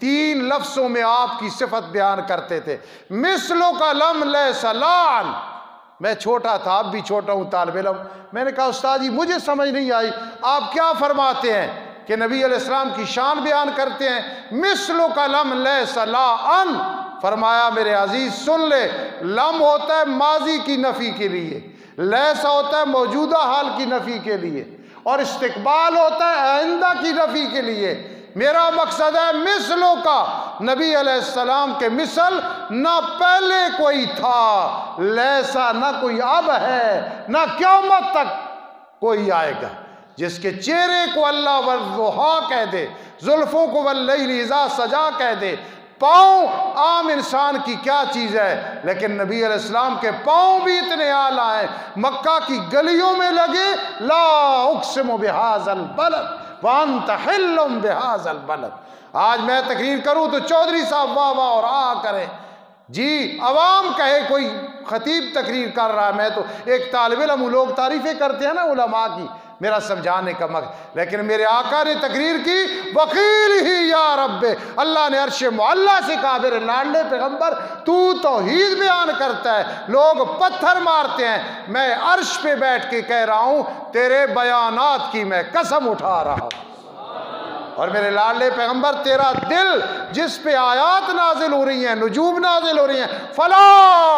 3 لفظوں میں آپ کی صفت بیان کرتے تھے، مثلو کا لم لیس لعن۔ میں چھوٹا تھا، اب بھی چھوٹا ہوں، طالب علم، میں نے کہا استاد جی مجھے سمجھ نہیں آئی، آپ کیا فرماتے ہیں کہ نبی علیہ السلام کی شان بیان کرتے ہیں، مثلو کا لم لیس لعن؟ فرمایا میرے عزیز سن لے، لم ہوتا ہے ماضی کی نفی کے لیے، لیسا ہوتا ہے موجودہ حال کی نفی کے لیے، اور استقبال ہوتا ہے آئندہ کی نفی کے لیے۔ میرا مقصد ہے مثلوں کا، نبی علیہ السلام کے مثل نہ پہلے کوئی تھا، لیسا نہ کوئی اب ہے، نہ قیامت تک کوئی آئے گا۔ جس کے چہرے کو اللہ والضحیٰ کہہ دے، زلفوں کو واللیل اذا سجا کہہ دے، پاؤں عام انسان کی کیا چیز ہے، لیکن نبی علیہ السلام کے پاؤں بھی اتنے اعلیٰ ہیں، مکہ کی گلیوں میں لگے لا اقسم بہذا البلد وانت حل بہذا البلد۔ آج میں تقریر کروں تو چودھری صاحب واہ واہ اور آ کریں، جی عوام کہے کوئی خطیب تقریر کر رہا ہے، میں تو ایک طالب علم، لوگ تعریفیں کرتے ہیں نا علماء کی، میرا سمجھانے کا مقصد، لیکن میرے آقا نے تقریر کی وقیل ہی یا رب، اللہ نے عرش معلیٰ سے کہا میرے لاڈلے پیغمبر تو توحید بیان کرتا ہے، لوگ پتھر مارتے ہیں، میں عرش پہ بیٹھ کے کہہ رہا ہوں تیرے بیانات کی میں قسم اٹھا رہا ہوں۔ اور میرے لاڈلے پیغمبر تیرا دل جس پہ آیات نازل ہو رہی ہیں، نجوم نازل ہو رہی ہیں، فلا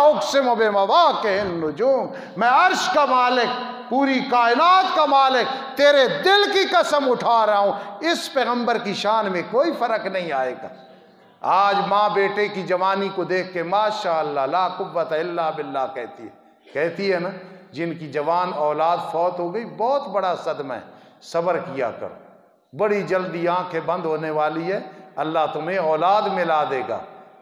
اقسم بمواقع النجوم، میں عرش کا مالک پوری کائنات کا مالک، تیرے دل کی قسم اٹھا رہا ہوں، اس پیغمبر کی شان میں کوئی فرق نہیں آئے گا۔ آج ماں بیٹے کی جوانی کو دیکھ کے ماشاءاللہ لا قوت الا باللہ کہتی ہے نا، جن کی جوان اولاد فوت ہو گئی بہت بڑا صدمہ ہے، صبر کیا کرو، بڑی جلدی آنکھیں بند ہونے والی ہے، اللہ تمہیں اولاد ملا دے گا،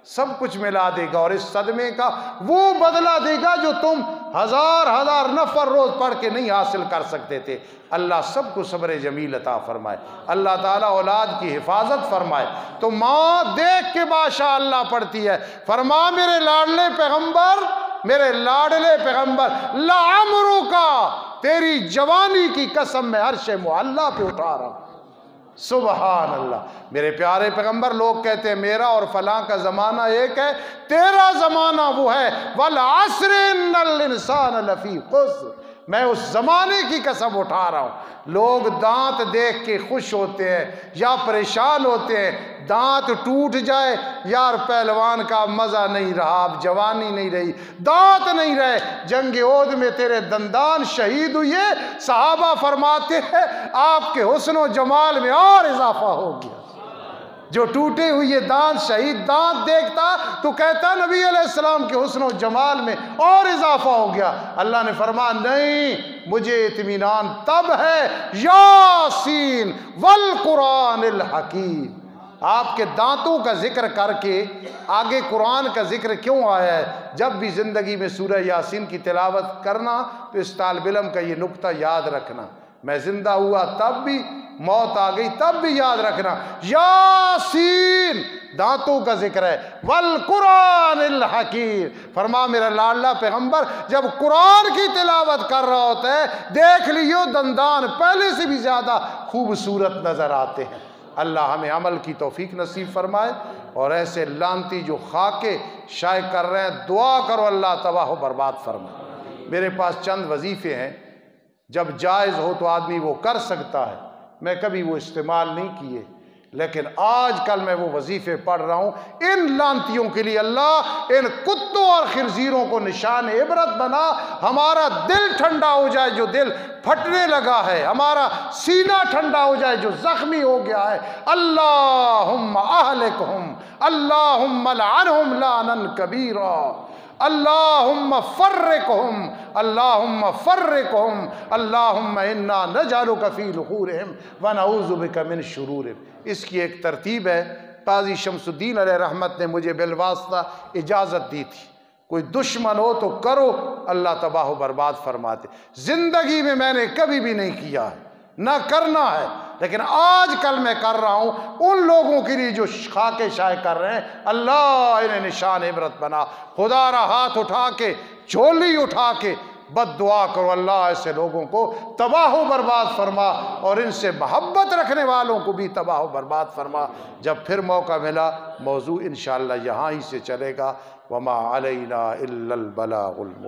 سب کچھ ملا دے گا، اور اس صدمے کا وہ بدلہ دے گا جو تم ہزار نفر روز پڑھ کے نہیں حاصل کر سکتے تھے۔ اللہ سب کو صبر جمیل عطا فرمائے، اللہ تعالیٰ اولاد کی حفاظت فرمائے۔ تو ماں دیکھ کے ماشاءاللہ پڑھتی ہے، فرما میرے لاڈلے پیغمبر، میرے لاڈلے پیغمبر، لعمرک، تیری جوانی کی قسم میں عرش معلیٰ پہ اٹھا رہا ہوں۔ سبحان اللہ، میرے پیارے پیغمبر، لوگ کہتے ہیں میرا اور فلاں کا زمانہ ایک ہے، تیرا زمانہ وہ ہے والعصر ان الانسان لفی خسر، میں اس زمانے کی قسم اٹھا رہا ہوں۔ لوگ دانت دیکھ کے خوش ہوتے ہیں یا پریشان ہوتے ہیں، دانت ٹوٹ جائے یار پہلوان کا مزہ نہیں رہا، اب جوانی نہیں رہی، دانت نہیں رہے۔ جنگ احد میں تیرے دندان شہید ہوئے، صحابہ فرماتے ہیں آپ کے حسن و جمال میں اور اضافہ ہو گیا۔ جو ٹوٹے ہوئے دانت، شہید دانت دیکھتا تو کہتا نبی علیہ السلام کے حسن و جمال میں اور اضافہ ہو گیا۔ اللہ نے فرمایا نہیں، مجھے اطمینان تب ہے، یاسین والقرآن الحکیم۔ آپ کے دانتوں کا ذکر کر کے آگے قرآن کا ذکر کیوں آیا ہے؟ جب بھی زندگی میں سورہ یاسین کی تلاوت کرنا تو اس طالب علم کا یہ نقطہ یاد رکھنا، میں زندہ ہوا تب بھی، موت آ گئی تب بھی یاد رکھنا، یاسین دانتوں کا ذکر ہے، والقرآن الحکیم۔ فرما میرا لاڈلا پیغمبر جب قرآن کی تلاوت کر رہا ہوتا ہے، دیکھ لیو دندان پہلے سے بھی زیادہ خوبصورت نظر آتے ہیں۔ اللہ ہمیں عمل کی توفیق نصیب فرمائے، اور ایسے لانتی جو خاکے شائع کر رہے ہیں دعا کرو اللہ تباہ و برباد فرمائے۔ میرے پاس چند وظیفے ہیں، جب جائز ہو تو آدمی وہ کر سکتا ہے، میں کبھی وہ استعمال نہیں کیے، لیکن آج کل میں وہ وظیفے پڑھ رہا ہوں ان لانتیوں کے لیے۔ اللہ ان کتوں اور خنزیروں کو نشان عبرت بنا، ہمارا دل ٹھنڈا ہو جائے جو دل پھٹنے لگا ہے، ہمارا سینہ ٹھنڈا ہو جائے جو زخمی ہو گیا ہے۔ اللہم اہلکہم، اللہم لعنہم لعنا کبیرا، اللہم فرقہم، اللہم فرقہم، اللہم انا نجعلک فی نحورہم ونعوذ بک من شرورہم۔ اس کی ایک ترتیب ہے، قاضی شمس الدین علیہ رحمت نے مجھے بالواسطہ اجازت دی تھی، کوئی دشمن ہو تو کرو، اللہ تباہ و برباد فرماتے۔ زندگی میں میں نے کبھی بھی نہیں کیا ہے، نہ کرنا ہے، لیکن آج کل میں کر رہا ہوں ان لوگوں کے لیے جو خاکے شائع کر رہے ہیں۔ اللہ انہیں نشان عبرت بنا، خدا را ہاتھ اٹھا کے، جھولی اٹھا کے بد دعا کرو، اللہ ایسے لوگوں کو تباہ و برباد فرما، اور ان سے محبت رکھنے والوں کو بھی تباہ و برباد فرما۔ جب پھر موقع ملا موضوع انشاءاللہ یہاں ہی سے چلے گا۔ وما علینا الا البلاغ المبین۔